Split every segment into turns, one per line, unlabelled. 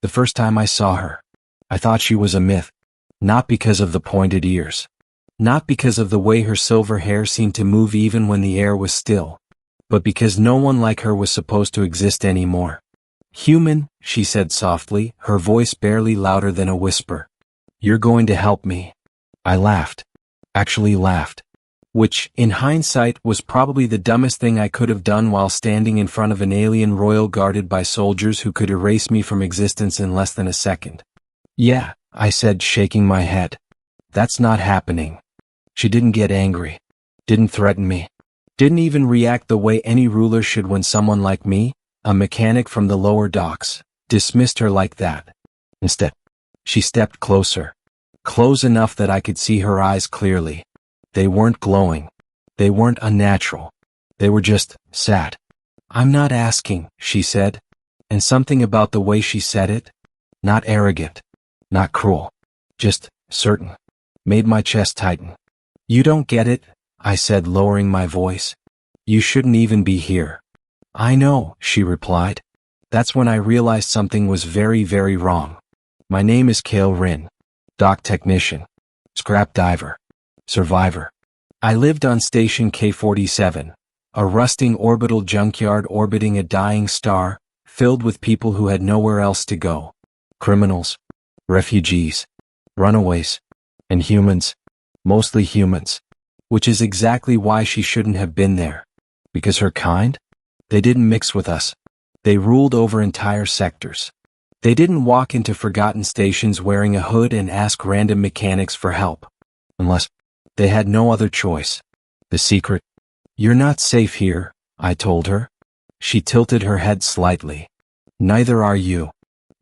The first time I saw her, I thought she was a myth. Not because of the pointed ears. Not because of the way her silver hair seemed to move even when the air was still. But because no one like her was supposed to exist anymore. Human, she said softly, her voice barely louder than a whisper. You're going to help me. I laughed. Actually laughed. Which, in hindsight, was probably the dumbest thing I could have done while standing in front of an alien royal guarded by soldiers who could erase me from existence in less than a second. Yeah, I said, shaking my head. That's not happening. She didn't get angry. Didn't threaten me. Didn't even react the way any ruler should when someone like me, a mechanic from the lower docks, dismissed her like that. Instead, she stepped closer. Close enough that I could see her eyes clearly. They weren't glowing. They weren't unnatural. They were just sad. I'm not asking, she said. And something about the way she said it, not arrogant, not cruel, just certain, made my chest tighten. You don't get it, I said, lowering my voice. You shouldn't even be here. I know, she replied. That's when I realized something was very, very wrong. My name is Kael Ryn, dock technician, scrap diver, survivor. I lived on Station K-47, a rusting orbital junkyard orbiting a dying star, filled with people who had nowhere else to go. Criminals, refugees, runaways, and humans, mostly humans. Which is exactly why she shouldn't have been there. Because her kind? They didn't mix with us. They ruled over entire sectors. They didn't walk into forgotten stations wearing a hood and ask random mechanics for help. Unless they had no other choice. The secret? You're not safe here, I told her. She tilted her head slightly. Neither are you.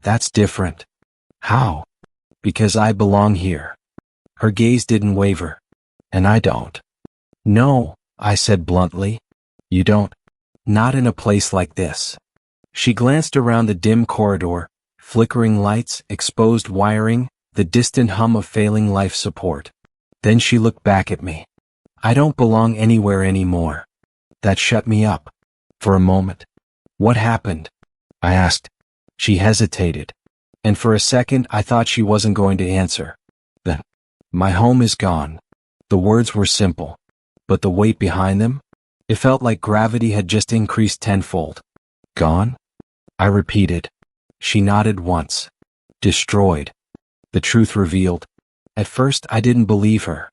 That's different. How? Because I belong here. Her gaze didn't waver. And I don't. No, I said bluntly. You don't. Not in a place like this. She glanced around the dim corridor, flickering lights, exposed wiring, the distant hum of failing life support. Then she looked back at me. I don't belong anywhere anymore. That shut me up. For a moment. What happened? I asked. She hesitated. And for a second I thought she wasn't going to answer. Then, my home is gone. The words were simple. But the weight behind them? It felt like gravity had just increased tenfold. Gone? I repeated. She nodded once. Destroyed. The truth revealed. At first I didn't believe her.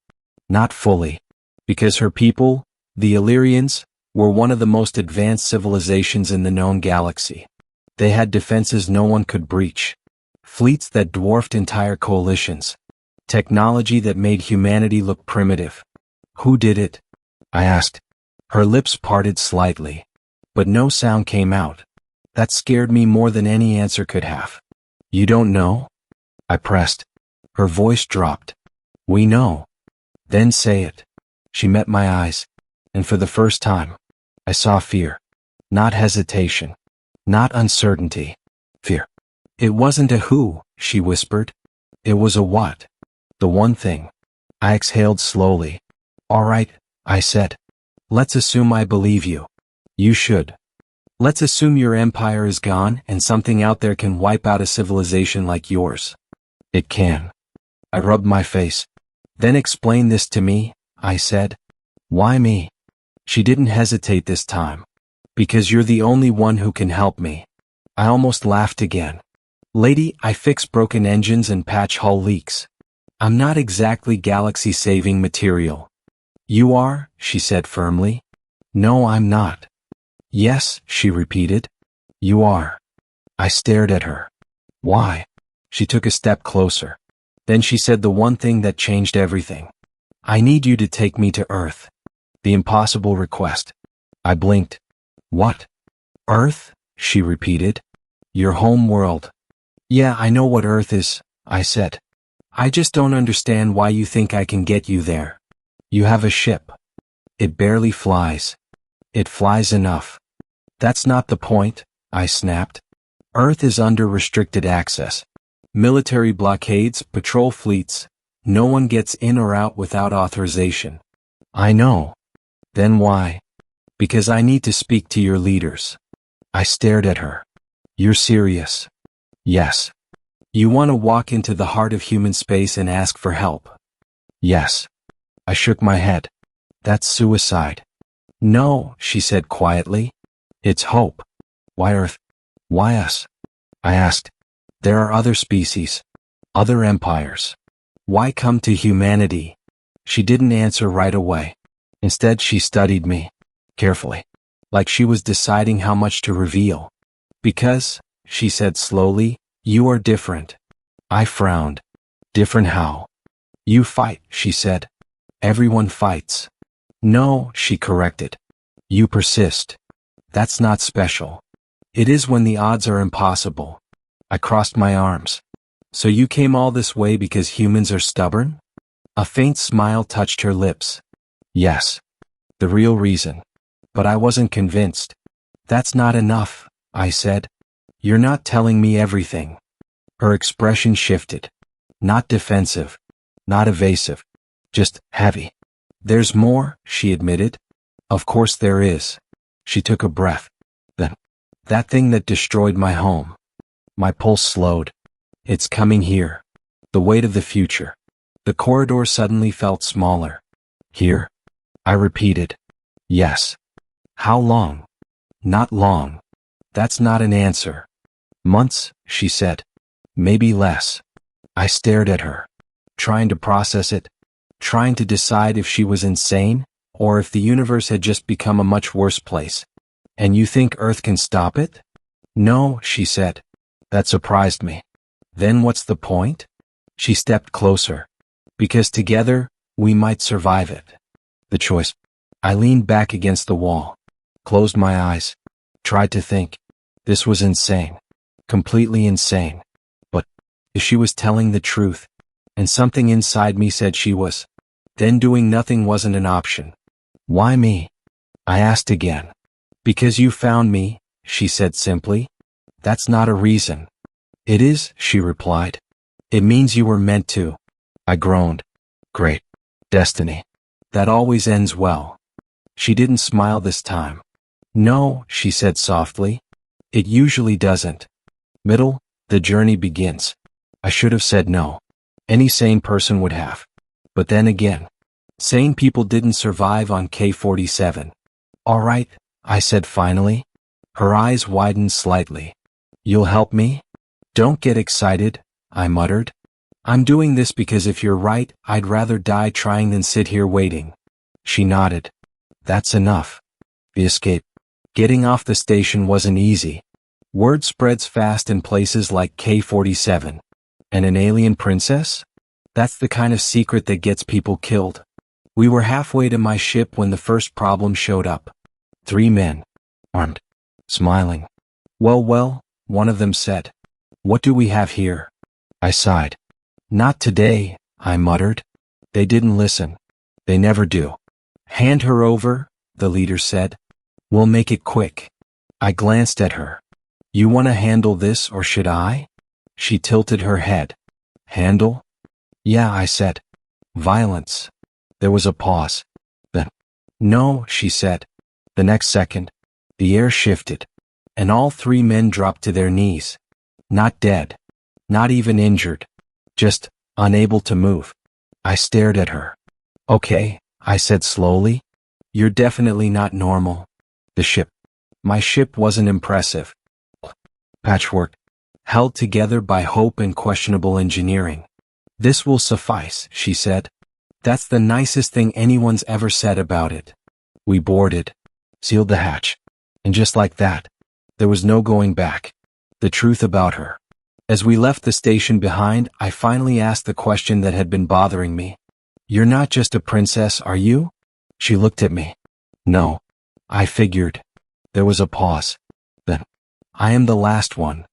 Not fully. Because her people, the Elyrians, were one of the most advanced civilizations in the known galaxy. They had defenses no one could breach. Fleets that dwarfed entire coalitions. Technology that made humanity look primitive. Who did it? I asked. Her lips parted slightly. But no sound came out. That scared me more than any answer could have. You don't know? I pressed. Her voice dropped. We know. Then say it. She met my eyes. And for the first time, I saw fear. Not hesitation. Not uncertainty. Fear. It wasn't a who, she whispered. It was a what. The one thing. I exhaled slowly. All right, I said. Let's assume I believe you. You should. Let's assume your empire is gone and something out there can wipe out a civilization like yours. It can. I rubbed my face. Then explain this to me, I said. Why me? She didn't hesitate this time. Because you're the only one who can help me. I almost laughed again. Lady, I fix broken engines and patch hull leaks. I'm not exactly galaxy-saving material. You are, she said firmly. No, I'm not. Yes, she repeated. You are. I stared at her. Why? She took a step closer. Then she said the one thing that changed everything. I need you to take me to Earth. The impossible request. I blinked. What? Earth? She repeated. Your home world. Yeah, I know what Earth is, I said. I just don't understand why you think I can get you there. You have a ship. It barely flies. It flies enough. That's not the point, I snapped. Earth is under restricted access. Military blockades, patrol fleets. No one gets in or out without authorization. I know. Then why? Because I need to speak to your leaders. I stared at her. You're serious? Yes. You want to walk into the heart of human space and ask for help? Yes. I shook my head. That's suicide. No, she said quietly. It's hope. Why Earth? Why us? I asked. There are other species. Other empires. Why come to humanity? She didn't answer right away. Instead, she studied me. Carefully. Like she was deciding how much to reveal. Because, she said slowly, you are different. I frowned. Different how? You fight, she said. Everyone fights. No, she corrected. You persist. That's not special. It is when the odds are impossible. I crossed my arms. So you came all this way because humans are stubborn? A faint smile touched her lips. Yes. The real reason. But I wasn't convinced. That's not enough, I said. You're not telling me everything. Her expression shifted. Not defensive. Not evasive. Just heavy. There's more, she admitted. Of course there is. She took a breath. Then, that thing that destroyed my home. My pulse slowed. It's coming here. The weight of the future. The corridor suddenly felt smaller. Here? I repeated. Yes. How long? Not long. That's not an answer. Months, she said. Maybe less. I stared at her, trying to process it, trying to decide if she was insane, or if the universe had just become a much worse place. And you think Earth can stop it? No, she said. That surprised me. Then what's the point? She stepped closer. Because together, we might survive it. The choice. I leaned back against the wall, closed my eyes, tried to think. This was insane. Completely insane. But, if she was telling the truth, and something inside me said she was, then doing nothing wasn't an option. Why me? I asked again. Because you found me, she said simply. That's not a reason. It is, she replied. It means you were meant to. I groaned. Great. Destiny. That always ends well. She didn't smile this time. No, she said softly. It usually doesn't. Middle, the journey begins. I should have said no. Any sane person would have. But then again, sane people didn't survive on K-47. All right, I said finally. Her eyes widened slightly. You'll help me? Don't get excited, I muttered. I'm doing this because if you're right, I'd rather die trying than sit here waiting. She nodded. That's enough. The escape. Getting off the station wasn't easy. Word spreads fast in places like K-47. And an alien princess? That's the kind of secret that gets people killed. We were halfway to my ship when the first problem showed up. 3 men. Armed. Smiling. Well, one of them said. What do we have here? I sighed. Not today, I muttered. They didn't listen. They never do. Hand her over, the leader said. We'll make it quick. I glanced at her. You want to handle this or should I? She tilted her head. Handle? Yeah, I said. Violence. There was a pause. Then, no, she said. The next second, the air shifted, and all 3 men dropped to their knees. Not dead. Not even injured. Just unable to move. I stared at her. Okay, I said slowly. You're definitely not normal. The ship. My ship wasn't impressive. Patchwork. Held together by hope and questionable engineering. This will suffice, she said. That's the nicest thing anyone's ever said about it. We boarded. Sealed the hatch. And just like that, there was no going back. The truth about her. As we left the station behind, I finally asked the question that had been bothering me. You're not just a princess, are you? She looked at me. No. I figured. There was a pause. Then, I am the last one.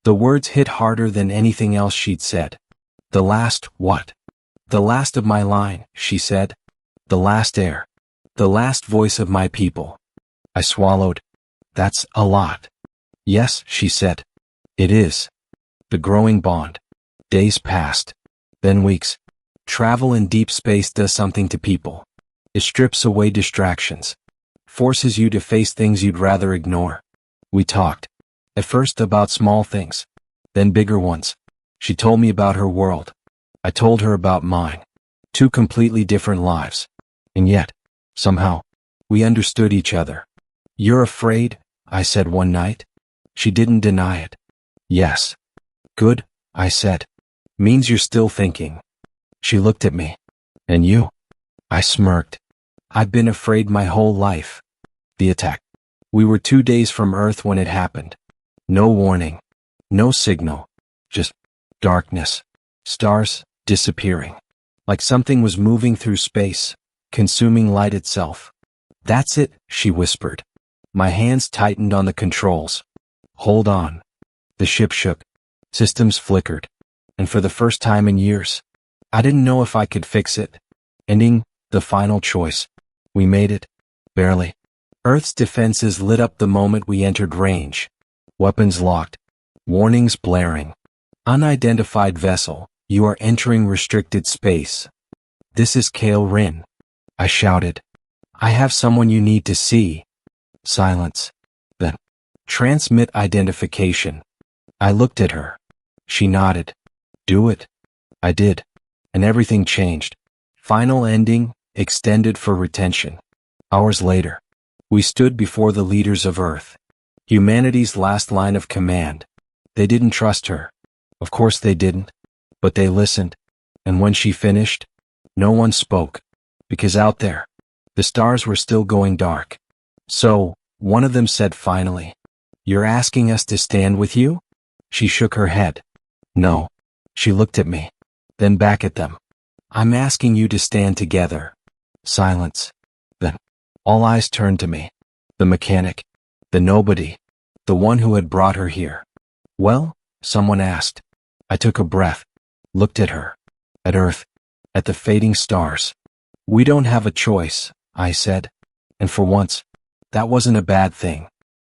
The words hit harder than anything else she'd said. The last what? The last of my line, she said. The last heir. The last voice of my people. I swallowed. That's a lot. Yes, she said. It is. The growing bond. Days passed. Then weeks. Travel in deep space does something to people. It strips away distractions. Forces you to face things you'd rather ignore. We talked. At first about small things. Then bigger ones. She told me about her world. I told her about mine. Two completely different lives. And yet, somehow, we understood each other. "You're afraid?" I said one night. She didn't deny it. "Yes." "Good," I said. "Means you're still thinking." She looked at me. "And you?" I smirked. "I've been afraid my whole life." The attack. We were 2 days from Earth when it happened. No warning. No signal. Just darkness. Stars disappearing. Like something was moving through space, consuming light itself. "That's it," she whispered. My hands tightened on the controls. "Hold on." The ship shook. Systems flickered. And for the first time in years, I didn't know if I could fix it. Ending, the final choice. We made it. Barely. Earth's defenses lit up the moment we entered range. Weapons locked. Warnings blaring. "Unidentified vessel, you are entering restricted space." "This is Kael Ryn," I shouted. "I have someone you need to see." Silence. Then, "Transmit identification." I looked at her. She nodded. "Do it." I did. And everything changed. Final ending, extended for retention. Hours later, we stood before the leaders of Earth. Humanity's last line of command. They didn't trust her. Of course they didn't. But they listened. And when she finished, no one spoke. Because out there, the stars were still going dark. "So," one of them said finally, "you're asking us to stand with you?" She shook her head. "No." She looked at me. Then back at them. "I'm asking you to stand together." Silence. Then, all eyes turned to me. The mechanic. The nobody. The one who had brought her here. "Well?" someone asked. I took a breath. Looked at her. At Earth. At the fading stars. "We don't have a choice," I said. And for once, that wasn't a bad thing.